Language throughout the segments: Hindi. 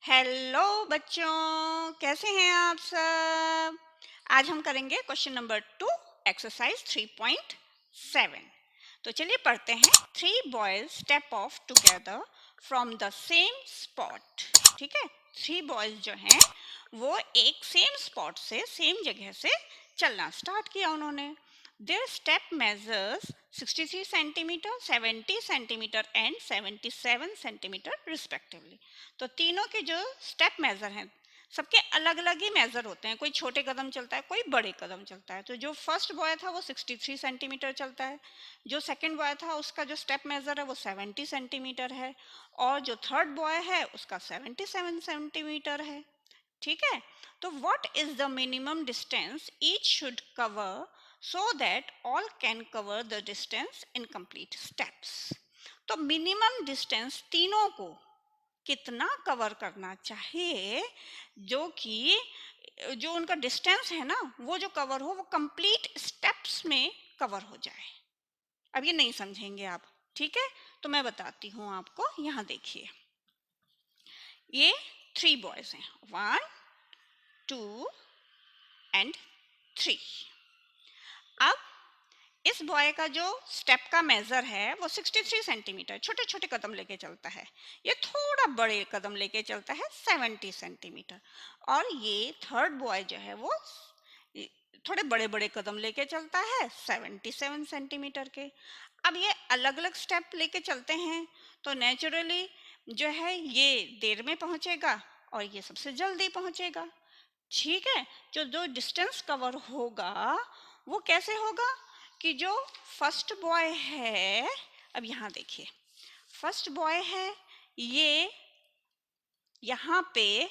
हेलो बच्चों, कैसे हैं आप सब। आज हम करेंगे क्वेश्चन नंबर 2, एक्सरसाइज 3.7। तो चलिए पढ़ते हैं। 3 boys step of together from the same spot. ठीक है, 3 बॉयज जो हैं वो एक सेम स्पॉट से, सेम जगह से चलना स्टार्ट किया उन्होंने। Their step measures 63 centimetre, 70 centimetre and 77 centimetre respectively. तो तीनों के जो स्टेप मेजर हैं सबके अलग अलग ही मेजर होते हैं। कोई छोटे कदम चलता है, कोई बड़े कदम चलता है। तो जो फर्स्ट बॉय था वो 63 सेंटीमीटर चलता है, जो सेकंड बॉय था उसका जो स्टेप मेजर है वो 70 सेंटीमीटर है, और जो थर्ड बॉय है उसका 77 सेंटीमीटर है। ठीक है, तो what is the minimum distance each should cover so that all can cover the distance in complete steps. तो मिनिमम डिस्टेंस तीनों को कितना कवर करना चाहिए, जो कि जो उनका डिस्टेंस है ना वो जो कवर हो वो कंप्लीट स्टेप्स में कवर हो जाए। अब ये नहीं समझेंगे आप, ठीक है, तो मैं बताती हूँ आपको। यहाँ देखिए, ये 3 बॉयज हैं, 1 2 एंड 3। अब इस बॉय का जो स्टेप का मेजर है वो 63 सेंटीमीटर, छोटे छोटे कदम लेके चलता है। ये थोड़ा बड़े कदम लेके चलता है 70 सेंटीमीटर। और ये थर्ड बॉय जो है वो थोड़े बड़े बड़े कदम लेके चलता है 77 सेंटीमीटर के। अब ये अलग अलग स्टेप लेके चलते हैं, तो नेचुरली जो है ये देर में पहुंचेगा और ये सबसे जल्दी पहुंचेगा। ठीक है, जो जो डिस्टेंस कवर होगा वो कैसे होगा कि जो फर्स्ट बॉय है, अब यहाँ देखिए, फर्स्ट बॉय है ये यहाँ पे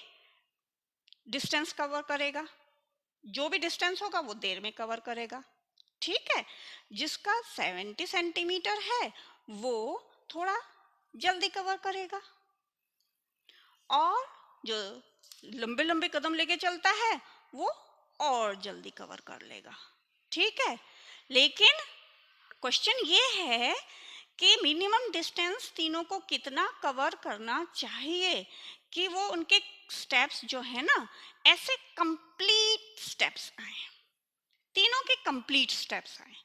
डिस्टेंस कवर करेगा, जो भी डिस्टेंस होगा वो देर में कवर करेगा। ठीक है, जिसका 70 सेंटीमीटर है वो थोड़ा जल्दी कवर करेगा, और जो लंबे लंबे कदम लेके चलता है वो और जल्दी कवर कर लेगा। ठीक है, लेकिन क्वेश्चन ये है कि मिनिमम डिस्टेंस तीनों को कितना कवर करना चाहिए कि वो उनके स्टेप्स जो है ना ऐसे कंप्लीट स्टेप्स आए, तीनों के कंप्लीट स्टेप्स आए,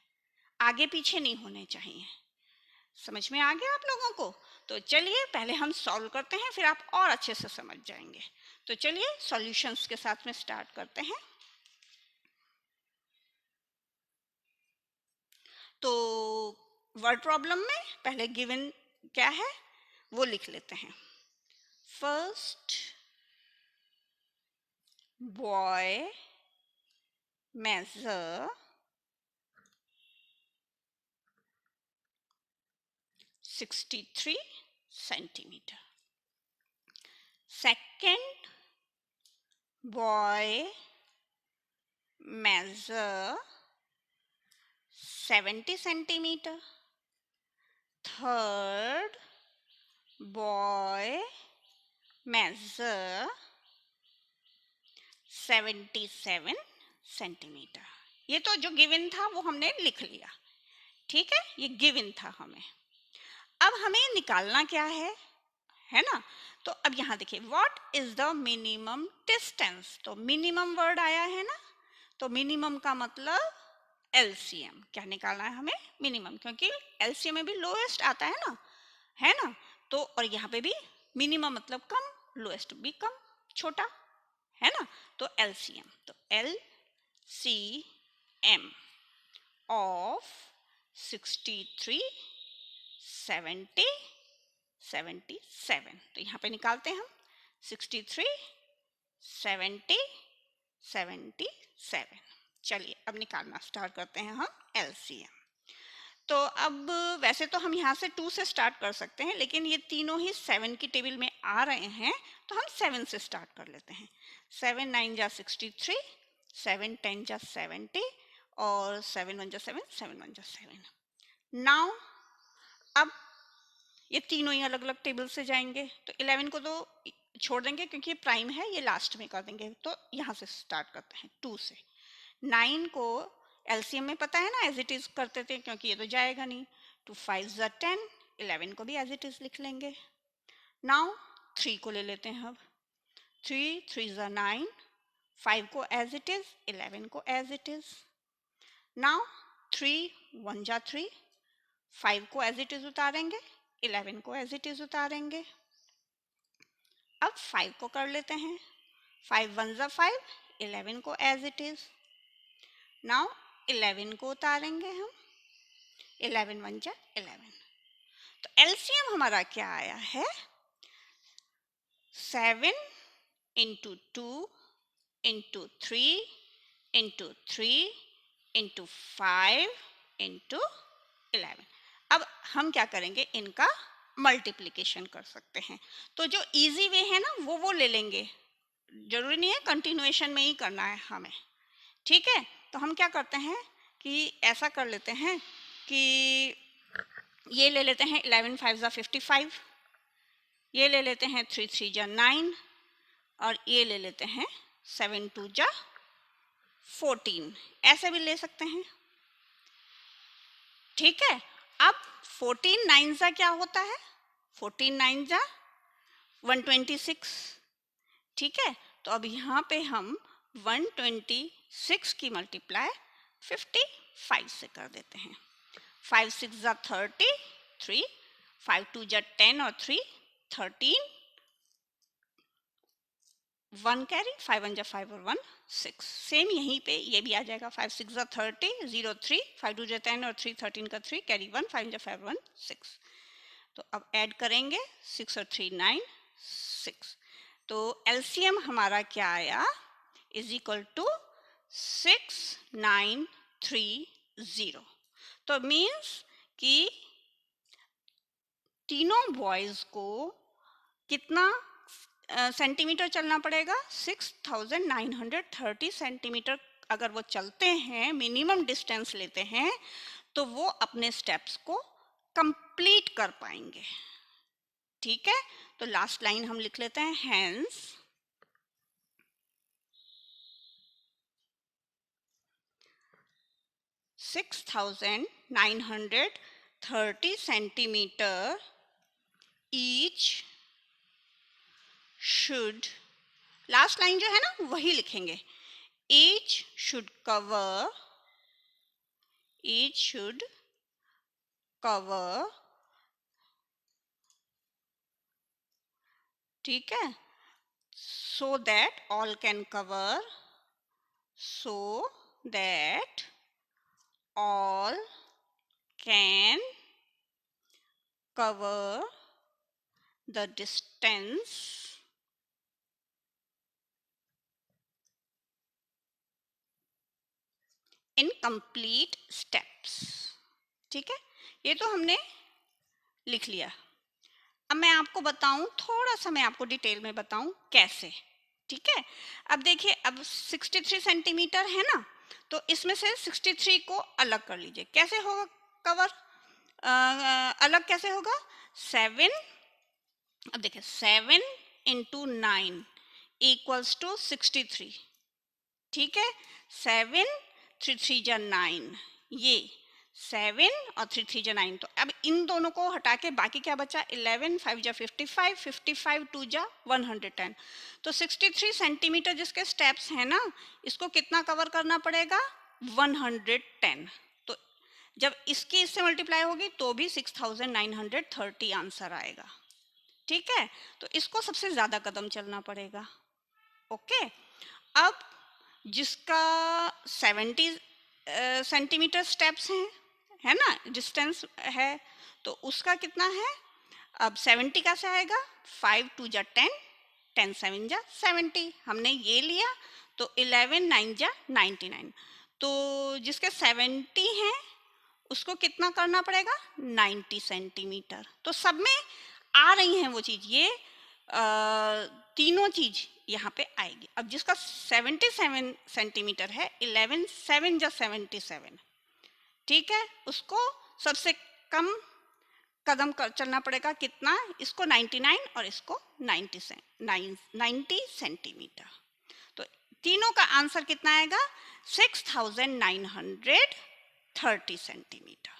आगे पीछे नहीं होने चाहिए। समझ में आ गया आप लोगों को? तो चलिए पहले हम सॉल्व करते हैं, फिर आप और अच्छे से समझ जाएंगे। तो चलिए सॉल्यूशंस के साथ में स्टार्ट करते हैं। तो वर्ड प्रॉब्लम में पहले गिवन क्या है वो लिख लेते हैं। First boy measure 63 centimeter. Second boy measure 70 centimeter. Third boy measure 77 centimetre. ये तो जो गिवन था वो हमने लिख लिया। ठीक है, ये गिवन था हमें। अब हमें निकालना क्या है ना। तो अब यहाँ देखिए, what is the minimum distance. तो मिनिमम वर्ड आया है ना, तो मिनिमम का मतलब एलसीएम। क्या निकालना है हमें? मिनिमम, क्योंकि एलसीएम में भी लोएस्ट आता है ना। तो और यहाँ पे भी मिनिमम मतलब कम, लोएस्ट भी कम, छोटा, है ना। तो एलसीएम, तो एलसीएम ऑफ 63 70 77। तो यहाँ पे निकालते हैं हम 63 70 77। चलिए अब निकालना स्टार्ट करते हैं हम एलसीएम। तो अब वैसे तो हम यहाँ से 2 से स्टार्ट कर सकते हैं, लेकिन ये तीनों ही 7 की टेबल में आ रहे हैं, तो हम 7 से स्टार्ट कर लेते हैं। 7 9 जा 63, 7 10 जा 70, और 7 1 जा 7, 7 1 जा 7। नाउ अब ये तीनों ही अलग अलग टेबल से जाएंगे, तो 11 को तो छोड़ देंगे क्योंकि ये प्राइम है, ये लास्ट में कर देंगे। तो यहाँ से स्टार्ट करते हैं 2 से। 9 को एलसीएम में पता है ना, एज इट इज करते थे क्योंकि ये तो जाएगा नहीं। 2 5 जा 10, 11 को भी एज इट इज लिख लेंगे। नाउ 3 को ले लेते हैं अब। 3 3 ज़ा 9, 5 को एज इट इज, 11 को एज इट इज। नाउ 3 1 जा 3, 5 को एज इट इज उतारेंगे, 11 को एज इट इज उतारेंगे। अब 5 को कर लेते हैं, 5 1 ज़ा 5, 11 को एज इट इज। नाउ 11 को उतारेंगे हम, 11 1 जा 11। तो एलसीएम हमारा क्या आया है, 7 into 2 into 3 into 3 into 5 into 11। अब हम क्या करेंगे, इनका मल्टीप्लिकेशन कर सकते हैं। तो जो इजी वे है ना वो ले लेंगे, जरूरी नहीं है कंटिन्यूएशन में ही करना है हमें, ठीक है। तो हम क्या करते हैं कि ऐसा कर लेते हैं कि ये ले लेते हैं 11 5 ज़ा 55, ये ले लेते हैं 3 3 जा 9, और ये ले लेते हैं 7 2 जा 14, ऐसे भी ले सकते हैं, ठीक है। अब 14 9 जा क्या होता है, 14 9 जा 126, ठीक है। तो अब यहाँ पे हम 126 की मल्टीप्लाई 55 से कर देते हैं। 5 6 जा 33, 5 2 जा 10 और 3 13, 1 कैरी, 5 1 जा 5 और 1 6। सेम यहीं पे ये भी आ जाएगा, 5 6 जा 30, 0 3, 5 2 जा 10 और 3 13 का 3 कैरी 1, 5 जा 5 1 6। तो अब ऐड करेंगे, 6 और 3 9 6। तो एलसीएम हमारा क्या आया, इज इक्वल टू 6930। तो मीन्स कि तीनों बॉयज को कितना सेंटीमीटर चलना पड़ेगा, 6930 सेंटीमीटर अगर वो चलते हैं, मिनिमम डिस्टेंस लेते हैं, तो वो अपने स्टेप्स को कंप्लीट कर पाएंगे, ठीक है। तो लास्ट लाइन हम लिख लेते हैं, hence 6930 centimetre each should, last line जो है ना वही लिखेंगे, ईच शुड कवर, ठीक है, so that all can cover, so that all can cover the distance in complete steps, ठीक है। ये तो हमने लिख लिया। अब मैं आपको बताऊं, थोड़ा सा मैं आपको डिटेल में बताऊं कैसे, ठीक है। अब देखिए, अब 63 सेंटीमीटर है ना, तो इसमें से 63 को अलग कर लीजिए, कैसे होगा कवर, अलग कैसे होगा, 7, अब देखिए 7 इंटू 9 इक्वल्स टू 63, ठीक है। 7 3 3 जा 9, ये 7 और 3 3 जा 9, तो अब इन दोनों को हटा के बाकी क्या बचा, 11 5 जा 55, 55 2 जा 110। तो 63 सेंटीमीटर जिसके स्टेप्स हैं ना, इसको कितना कवर करना पड़ेगा, 110। तो जब इसकी इससे मल्टीप्लाई होगी तो भी 6930 आंसर आएगा, ठीक है। तो इसको सबसे ज्यादा कदम चलना पड़ेगा, ओके। अब जिसका 70 सेंटीमीटर स्टेप्स हैं, है ना, डिस्टेंस है, तो उसका कितना है, अब 70 का से आएगा, 5 2 जा 10, 10 7 जा 70, हमने ये लिया, तो 11 9 जा 99। तो जिसके 70 हैं उसको कितना करना पड़ेगा, 90 सेंटीमीटर। तो सब में आ रही हैं वो चीज, ये तीनों चीज यहाँ पे आएगी। अब जिसका 77 सेंटीमीटर है, 11 7 जा 77, ठीक है, उसको सबसे कम कदम कर चलना पड़ेगा, कितना, इसको 99 और इसको 90 सेंटीमीटर। तो तीनों का आंसर कितना आएगा, 6930 सेंटीमीटर।